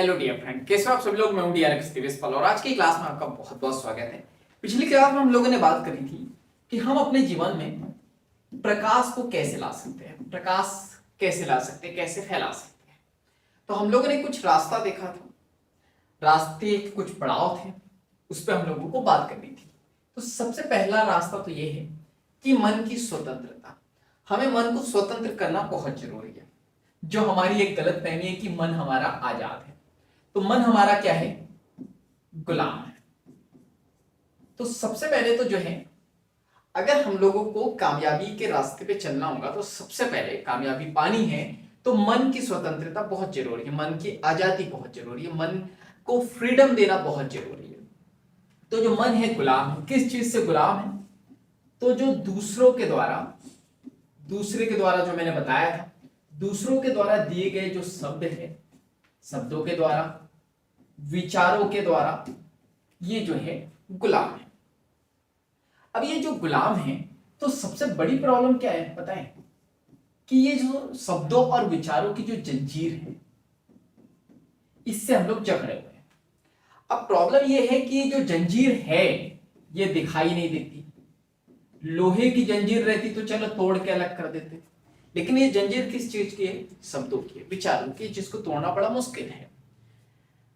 Hello dear friend, कैसे हो आप सभी लोग। मैं हूं डीआर दिवेशपाल और आज की क्लास में आपका बहुत बहुत स्वागत है। पिछली क्लास में हम लोगों ने बात करी थी कि हम अपने जीवन में प्रकाश को कैसे ला सकते हैं, प्रकाश कैसे ला सकते हैं, कैसे फैला सकते हैं। तो हम लोगों ने कुछ रास्ता देखा था, रास्ते के कुछ पड़ाव थे, उस पर हम लोगों को बात करनी थी। तो सबसे पहला रास्ता तो ये है कि मन की स्वतंत्रता। हमें मन को स्वतंत्र करना बहुत जरूरी है। जो हमारी एक गलत फहमी है कि मन हमारा आजाद है, तो मन हमारा क्या है, गुलाम है। तो सबसे पहले तो जो है, अगर हम लोगों को कामयाबी के रास्ते पे चलना होगा तो सबसे पहले कामयाबी पानी है तो मन की स्वतंत्रता बहुत जरूरी है, मन की आजादी बहुत जरूरी है, मन को फ्रीडम देना बहुत जरूरी है। तो जो मन है गुलाम है, किस चीज से गुलाम है? तो जो दूसरे के द्वारा जो मैंने बताया था, दूसरों के द्वारा दिए गए जो शब्द है, शब्दों के द्वारा, विचारों के द्वारा, ये जो है गुलाम है। अब ये जो गुलाम है, तो सबसे बड़ी प्रॉब्लम क्या है पता है? कि ये जो शब्दों और विचारों की जो जंजीर है, इससे हम लोग जकड़े हुए हैं। अब प्रॉब्लम ये है कि जो जंजीर है ये दिखाई नहीं देती। लोहे की जंजीर रहती तो चलो तोड़ के अलग कर देते, लेकिन ये जंजीर किस चीज की है? शब्दों की है, विचारों की, जिसको तोड़ना बड़ा मुश्किल है।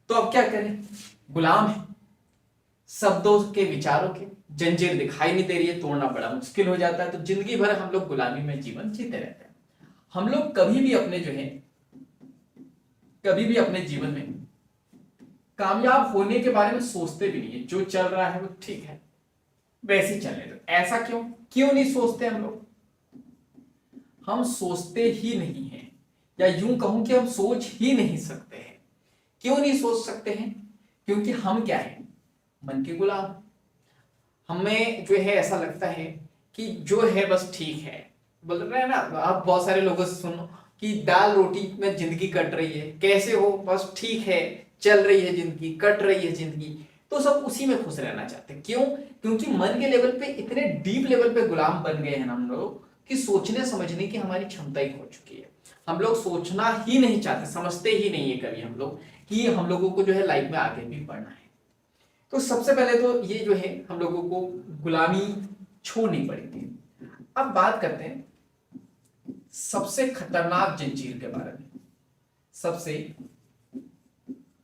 तो अब क्या करें? गुलाम है शब्दों के, विचारों के, जंजीर दिखाई नहीं दे रही है, तोड़ना बड़ा मुश्किल हो जाता है। तो जिंदगी भर हम लोग गुलामी में जीवन जीते रहते हैं। हम लोग कभी भी अपने जो है, कभी भी अपने जीवन में कामयाब होने के बारे में सोचते भी नहीं है। जो चल रहा है वो ठीक है, वैसे ही चलने दो। ऐसा क्यों क्यों नहीं सोचते हम लोग? हम सोचते ही नहीं है, या यूं कहूं कि हम सोच ही नहीं सकते हैं। क्यों नहीं सोच सकते हैं? क्योंकि हम क्या है, मन के गुलाम। हमें जो है ऐसा लगता है कि जो है बस ठीक है। बोल रहे हैं ना आप, बहुत सारे लोगों से सुनो कि दाल रोटी में जिंदगी कट रही है, कैसे हो, बस ठीक है, चल रही है जिंदगी, कट रही है जिंदगी। तो सब उसी में खुश रहना चाहते हैं। क्यों? क्योंकि मन के लेवल पे, इतने डीप लेवल पे गुलाम बन गए हैं हम लोग कि सोचने समझने की हमारी क्षमता ही खो चुकी है। हम लोग सोचना ही नहीं चाहते, समझते ही नहीं है कभी हम लोग कि हम लोगों को जो है लाइफ में आगे भी बढ़ना है। तो सबसे पहले तो ये जो है हम लोगों को गुलामी छोड़नी पड़ेगी। अब बात करते हैं सबसे खतरनाक जंजीर के बारे में। सबसे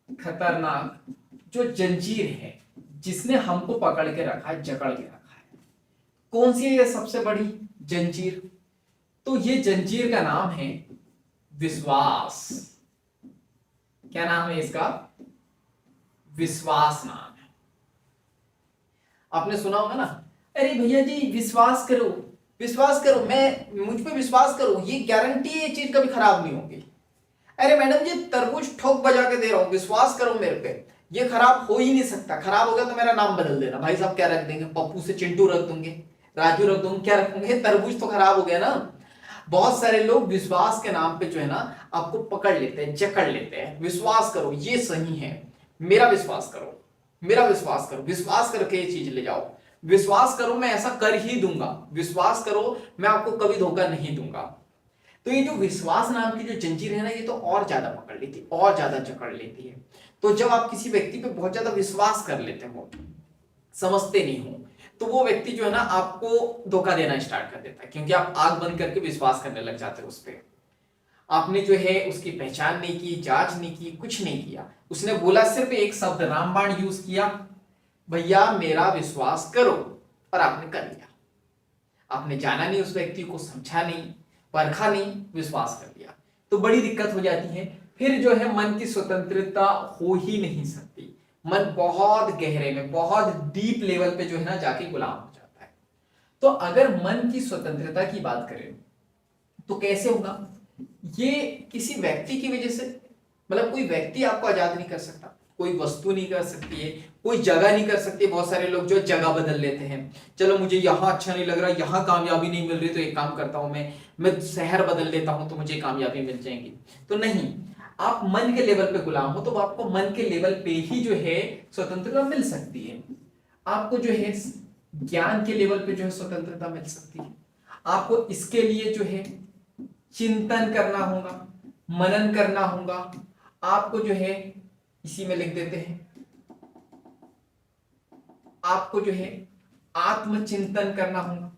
खतरनाक जो जंजीर है जिसने हमको पकड़ के रखा है, जकड़ के रखा है, कौन सी है ये सबसे बड़ी जंजीर? तो ये जंजीर का नाम है विश्वास। क्या नाम है इसका? विश्वास नाम है। आपने सुना होगा ना, अरे भैया जी विश्वास करो, विश्वास करो, मैं मुझ पे विश्वास करो, ये गारंटी है ये चीज कभी खराब नहीं होगी। अरे मैडम जी तरबूज ठोक बजा के दे रहा हूं, विश्वास करो मेरे पे, ये खराब हो ही नहीं सकता। खराब हो गया तो मेरा नाम बदल देना भाई साहब। क्या रख देंगे? पप्पू से चिंटू रख दूंगे, राजू रख दूंगे, क्या रखेंगे? तरबूज तो खराब हो गया ना। बहुत सारे लोग विश्वास के नाम पे जो है ना आपको पकड़ लेते हैं, जकड़ लेते हैं। विश्वास करो ये सही है, मेरा विश्वास करो, मेरा विश्वास करो, विश्वास करके ये चीज ले जाओ, विश्वास करो मैं ऐसा कर ही दूंगा, विश्वास करो मैं आपको कभी धोखा नहीं दूंगा। तो ये जो विश्वास नाम की जो जंजीर है ना, ये तो और ज्यादा पकड़ लेती है, और ज्यादा जकड़ लेती है। तो जब आप किसी व्यक्ति पे बहुत ज्यादा विश्वास कर लेते हो, समझते नहीं हो, तो वो व्यक्ति जो है ना आपको धोखा देना स्टार्ट कर देता है, क्योंकि आप आंख बंद करके विश्वास करने लग जाते हो उस पर। आपने जो है उसकी पहचान नहीं की, जांच नहीं की, कुछ नहीं किया। उसने बोला सिर्फ एक शब्द, रामबाण यूज किया, भैया मेरा विश्वास करो, और आपने कर लिया। आपने जाना नहीं उस व्यक्ति को, समझा नहीं, परखा नहीं, विश्वास कर लिया। तो बड़ी दिक्कत हो जाती है। फिर जो है मन की स्वतंत्रता हो ही नहीं सकती। मन बहुत गहरे में, बहुत डीप लेवल पे जो है ना जाके गुलाम हो जाता है। तो अगर मन की स्वतंत्रता की बात करें तो कैसे होगा? ये किसी व्यक्ति की वजह से, मतलब कोई व्यक्ति आपको आजाद नहीं कर सकता, कोई वस्तु नहीं कर सकती है, कोई जगह नहीं कर सकती। बहुत सारे लोग जो जगह बदल लेते हैं, चलो मुझे यहां अच्छा नहीं लग रहा, यहां कामयाबी नहीं मिल रही, तो एक काम करता हूं मैं शहर बदल लेता हूं तो मुझे कामयाबी मिल जाएगी। तो नहीं, आप मन के लेवल पे गुलाम हो तो आपको मन के लेवल पे ही जो है स्वतंत्रता मिल सकती है। आपको जो है ज्ञान के लेवल पे जो है स्वतंत्रता मिल सकती है। आपको इसके लिए जो है चिंतन करना होगा, मनन करना होगा, आपको जो है इसी में लिख देते हैं। आपको जो है आत्मचिंतन करना होगा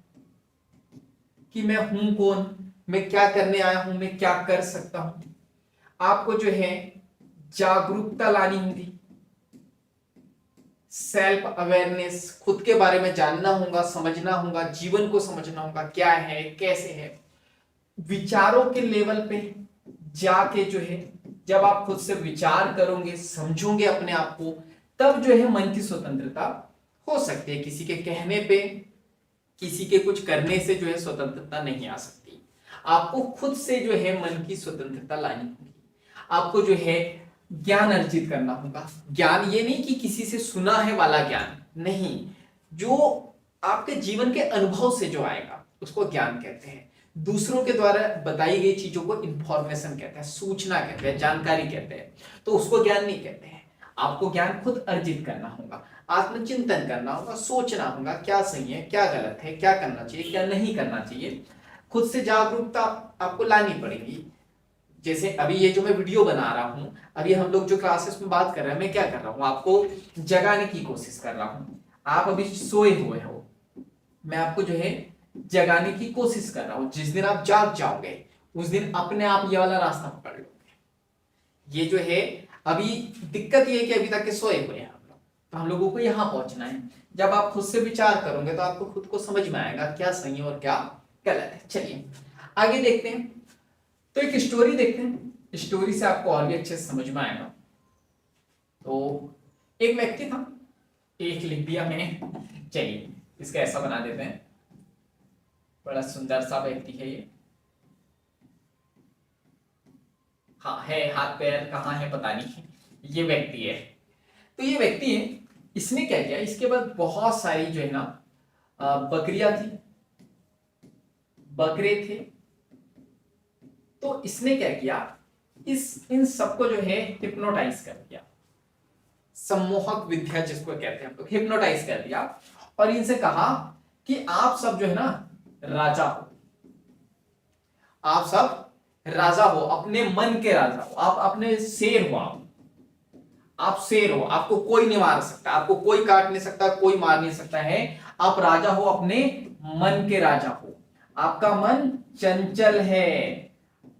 कि मैं हूं कौन, मैं क्या करने आया हूं, मैं क्या कर सकता हूं। आपको जो है जागरूकता लानी होगी, सेल्फ अवेयरनेस, खुद के बारे में जानना होगा, समझना होगा, जीवन को समझना होगा क्या है कैसे है। विचारों के लेवल पे जाके जो है जब आप खुद से विचार करोगे, समझोगे अपने आप को, तब जो है मन की स्वतंत्रता हो सकती है। किसी के कहने पे, किसी के कुछ करने से जो है स्वतंत्रता नहीं आ सकती। आपको खुद से जो है मन की स्वतंत्रता लानी होगी। आपको जो है ज्ञान अर्जित करना होगा। ज्ञान ये नहीं कि किसी से सुना है वाला ज्ञान, नहीं, जो आपके जीवन के अनुभव से जो आएगा उसको ज्ञान कहते हैं। दूसरों के द्वारा बताई गई चीजों को इंफॉर्मेशन कहते हैं, सूचना कहते हैं, जानकारी कहते हैं, तो उसको ज्ञान नहीं कहते हैं। आपको ज्ञान खुद अर्जित करना होगा, आत्मचिंतन करना होगा, सोचना होगा क्या सही है क्या गलत है, क्या करना चाहिए क्या नहीं करना चाहिए। खुद से जागरूकता आपको लानी पड़ेगी। जैसे अभी ये जो मैं वीडियो बना रहा हूं, अभी हम लोग जो क्लासेस में बात कर रहे हैं, मैं क्या कर रहा हूं, आपको जगाने की कोशिश कर रहा हूं। आप अभी सोए हुए हो, मैं आपको जो है जगाने की कोशिश कर रहा हूं। जिस दिन आप जाग जाओगे उस दिन अपने आप ये वाला रास्ता पकड़ लोगे। ये जो है अभी दिक्कत ये है कि अभी तक के सोए हुए हैं हम लोग, तो हम लोगों को यहां पहुंचना है। जब आप खुद से विचार करोगे तो आपको खुद को समझ में आएगा क्या सही है और क्या गलत है। चलिए आगे देखते हैं। तो एक स्टोरी देखते हैं, स्टोरी से आपको और भी अच्छे से समझ में आएगा। तो एक व्यक्ति था, एक लिख दिया मैंने, चलिए इसका ऐसा बना देते हैं, बड़ा सुंदर सा व्यक्ति है ये। हाँ है, हाथ पैर कहाँ है पता नहीं, ये व्यक्ति है। तो ये व्यक्ति है, इसने क्या किया, इसके बाद बहुत सारी जो है ना बकरियां थी, बकरे थे। तो इसने क्या किया, इन सबको जो है हिप्नोटाइज कर दिया। सम्मोहक विद्या जिसको कहते हैं हम लोग, हिप्नोटाइज कर दिया और इनसे कहा कि आप सब जो है ना राजा हो, आप सब राजा हो, अपने मन के राजा हो, आप अपने शेर हो, आप शेर हो, आपको कोई नहीं मार सकता, आपको कोई काट नहीं सकता, कोई मार नहीं सकता है। आप राजा हो, अपने मन के राजा हो। आपका मन चंचल है,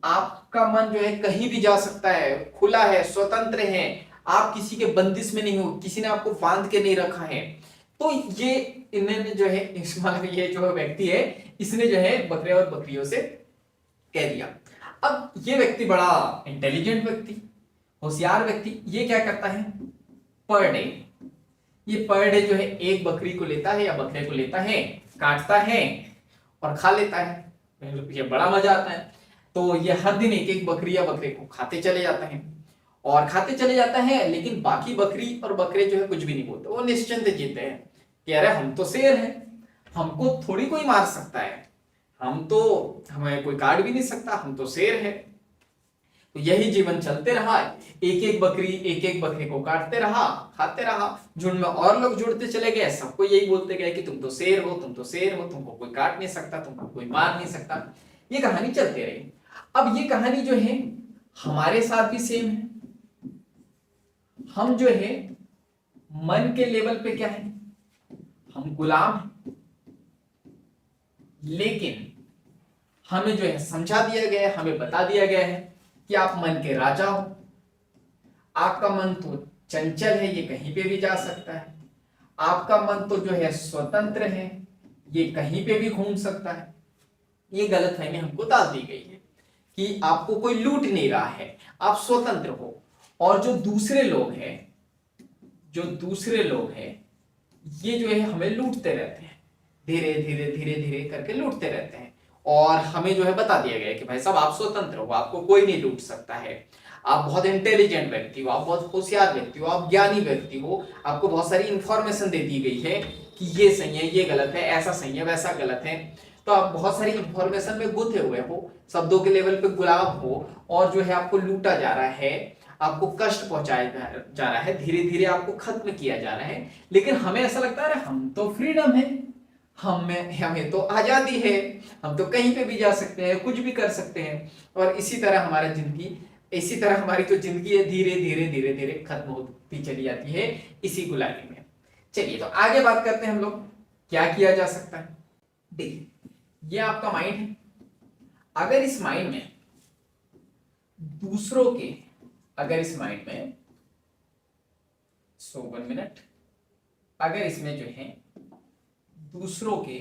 आपका मन जो है कहीं भी जा सकता है, खुला है, स्वतंत्र है, आप किसी के बंदिश में नहीं हो, किसी ने आपको बांध के नहीं रखा है। तो ये इन्होंने जो है ये जो व्यक्ति है, इसने जो है बकरे और बकरियों से कह दिया। अब ये व्यक्ति बड़ा इंटेलिजेंट व्यक्ति, होशियार व्यक्ति, ये क्या करता है, पर डे, ये पर डे जो है एक बकरी को लेता है या बकरे को लेता है, काटता है और खा लेता है। ये बड़ा मजा आता है। तो ये हर दिन एक एक बकरी या बकरे को खाते चले जाता है और खाते चले जाता है, लेकिन बाकी बकरी और बकरे जो है कुछ भी नहीं बोलते, वो निश्चिंत जीते हैं कि अरे हम तो शेर हैं, हमको थोड़ी कोई मार सकता है, हमें कोई काट भी नहीं सकता, हम तो शेर है। तो यही जीवन चलते रहा, एक एक बकरी को काटते रहा, खाते रहा, झुंड में और लोग जुड़ते चले गए, सबको यही बोलते गए कि तुम तो शेर हो, तुम तो शेर हो, तुमको कोई काट नहीं सकता, तुमको कोई मार नहीं सकता। ये कहानी चलती रही। अब ये कहानी जो है हमारे साथ भी सेम है। हम जो है मन के लेवल पे क्या है, हम गुलाम हैं, लेकिन हमें जो है समझा दिया गया है, हमें बता दिया गया है कि आप मन के राजा हो। आपका मन तो चंचल है, ये कहीं पे भी जा सकता है। आपका मन तो जो है स्वतंत्र है, ये कहीं पे भी घूम सकता है। ये गलतफहमी हमको डाल दी गई है कि आपको कोई लूट नहीं रहा है, आप स्वतंत्र हो। और जो दूसरे लोग हैं ये जो है हमें लूटते रहते हैं, धीरे धीरे करके लूटते रहते हैं। और हमें जो है बता दिया गया है कि भाई साहब आप स्वतंत्र हो, आपको कोई नहीं लूट सकता है, आप बहुत इंटेलिजेंट व्यक्ति हो, आप बहुत होशियार व्यक्ति हो, आप ज्ञानी व्यक्ति हो, आपको बहुत सारी इंफॉर्मेशन दे दी गई है कि ये सही है, ये गलत है, ऐसा सही है, वैसा गलत है। तो आप बहुत सारी इंफॉर्मेशन में गुथे हुए हो, शब्दों के लेवल पे गुलाम हो, और जो है आपको लूटा जा रहा है, आपको कष्ट पहुंचाया जा रहा है, धीरे धीरे आपको खत्म किया जा रहा है। लेकिन हमें ऐसा लगता है हम तो फ्रीडम है, हमें तो आजादी है, हम तो कहीं पे भी जा सकते हैं, कुछ भी कर सकते हैं। और इसी तरह हमारा जिंदगी इसी तरह हमारी तो जिंदगी है धीरे धीरे धीरे धीरे खत्म होती चली जाती है इसी गुलामी में। चलिए तो आगे बात करते हैं हम लोग क्या किया जा सकता है। देखिए ये आपका माइंड है, अगर इस माइंड में दूसरों के, अगर इस माइंड में 1 मिनट, अगर इसमें जो है दूसरों के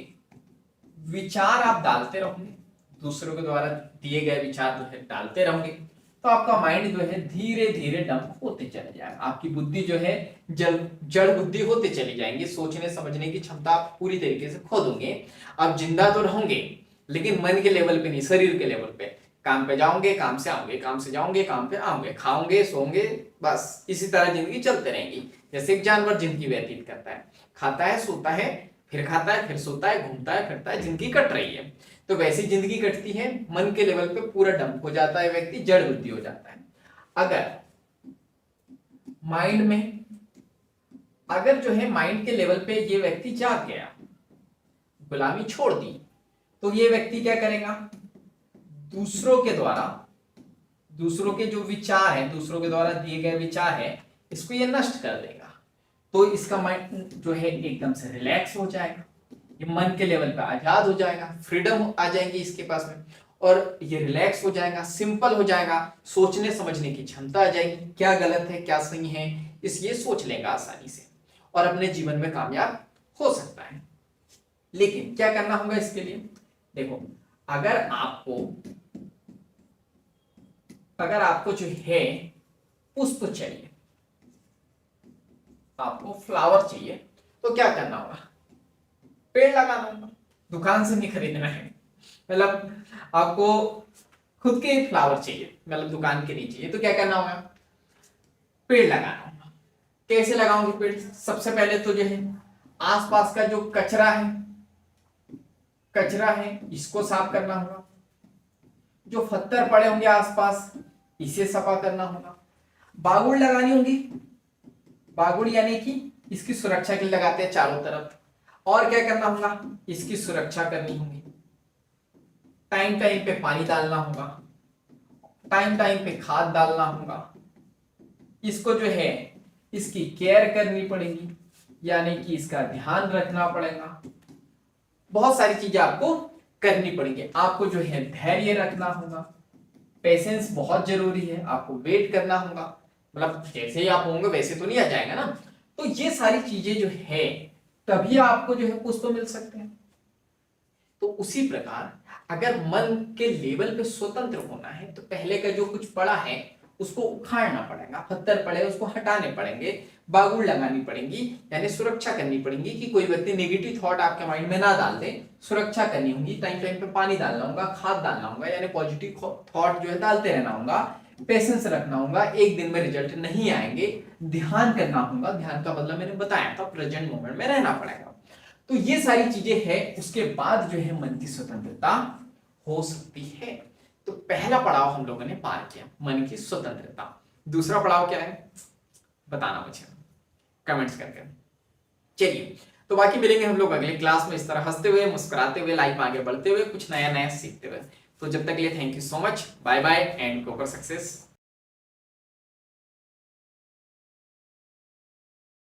विचार आप डालते रहोगे, दूसरों के द्वारा दिए गए विचार जो है डालते रहोगे, तो आपका माइंड जो है धीरे धीरे डंप होते चले जाएगा। आपकी बुद्धि जो है जड़ बुद्धि होते चली जाएंगे, सोचने समझने की क्षमता आप पूरी तरीके से खो दोगे। आप जिंदा तो रहोगे लेकिन मन के लेवल पे नहीं, शरीर के लेवल पे। काम पे जाओगे, काम से आओगे, काम से जाओगे, काम पे आओगे, खाओगे, सोओगे, बस इसी तरह जिंदगी चलते रहेंगी। जैसे एक जानवर जिंदगी व्यतीत करता है, खाता है, सोता है, फिर खाता है, फिर सोता है, घूमता है, फिरता है, जिंदगी कट रही है। तो वैसी जिंदगी कटती है, मन के लेवल पे पूरा डंप हो जाता है, व्यक्ति जड़ बुद्धि हो जाता है। अगर माइंड में, अगर जो है माइंड के लेवल पे ये व्यक्ति जाग गया, गुलामी छोड़ दी, तो ये व्यक्ति क्या करेगा, दूसरों के द्वारा, दूसरों के जो विचार है, दूसरों के द्वारा दिए गए विचार है, इसको ये नष्ट कर देगा। तो इसका माइंड जो है एकदम से रिलैक्स हो जाएगा, ये मन के लेवल पे आजाद हो जाएगा, फ्रीडम आ जाएगी इसके पास में, और ये रिलैक्स हो जाएगा, सिंपल हो जाएगा, सोचने समझने की क्षमता आ जाएगी, क्या गलत है क्या सही है इसलिए सोच लेगा आसानी से और अपने जीवन में कामयाब हो सकता है। लेकिन क्या करना होगा इसके लिए, देखो अगर आपको जो है पुष्प चाहिए, आपको फ्लावर चाहिए, तो क्या करना होगा, पेड़ लगाना होगा, दुकान से नहीं खरीदना है। मतलब आपको खुद के फ्लावर चाहिए, मतलब दुकान के नहीं चाहिए, तो क्या करना होगा, पेड़ लगाना होगा। कैसे लगाओगे पेड़, सबसे पहले तो जो है आसपास का जो कचरा है इसको साफ करना होगा, जो पत्थर पड़े होंगे आसपास इसे सफा करना होगा, बागुड़ लगानी होगी, बागुड़ यानी कि इसकी सुरक्षा के लिए लगाते हैं चारों तरफ, और क्या करना होगा, इसकी सुरक्षा करनी होगी, टाइम टाइम पे पानी डालना होगा, टाइम टाइम पे खाद डालना होगा, इसको जो है इसकी केयर करनी पड़ेगी, यानी कि इसका ध्यान रखना पड़ेगा, बहुत सारी चीजें आपको करनी पड़ेंगी। आपको जो है धैर्य रखना होगा, पेशेंस बहुत जरूरी है, आपको वेट करना होगा, मतलब जैसे ही आप होंगे वैसे तो नहीं आ जाएगा ना। तो ये सारी चीजें जो है तभी आपको जो है पुष्प मिल सकते हैं। तो उसी प्रकार अगर मन के लेवल पे स्वतंत्र होना है तो पहले का जो कुछ पड़ा है उसको उखाड़ना पड़ेगा, पत्थर पड़े उसको हटाने पड़ेंगे, बागुड़ लगानी पड़ेंगी, यानी सुरक्षा करनी पड़ेगी कि कोई व्यक्ति नेगेटिव थॉट आपके माइंड में ना डाल दे, सुरक्षा करनी होगी, टाइम टाइम पे पानी डालना होगा, खाद डालना होगा, यानी पॉजिटिव थॉट जो है डालते रहना होगा, पेशेंस रखना होगा, एक दिन में रिजल्ट नहीं आएंगे, ध्यान करना होगा, ध्यान का मतलब मैंने बताया था प्रेजेंट मोमेंट में रहना पड़ेगा। तो ये सारी चीजें हैं, उसके बाद जो है मन की स्वतंत्रता हो सकती है। तो पहला पड़ाव हम लोगों ने पार किया, मन की स्वतंत्रता। दूसरा पड़ाव क्या है बताना मुझे कमेंट्स करके। चलिए तो बाकी मिलेंगे हम लोग अगले क्लास में, इस तरह हंसते हुए, मुस्कुराते हुए, लाइफ में आगे बढ़ते हुए, कुछ नया नया सीखते हुए। तो जब तक के लिए thank you so much, bye bye and go for success.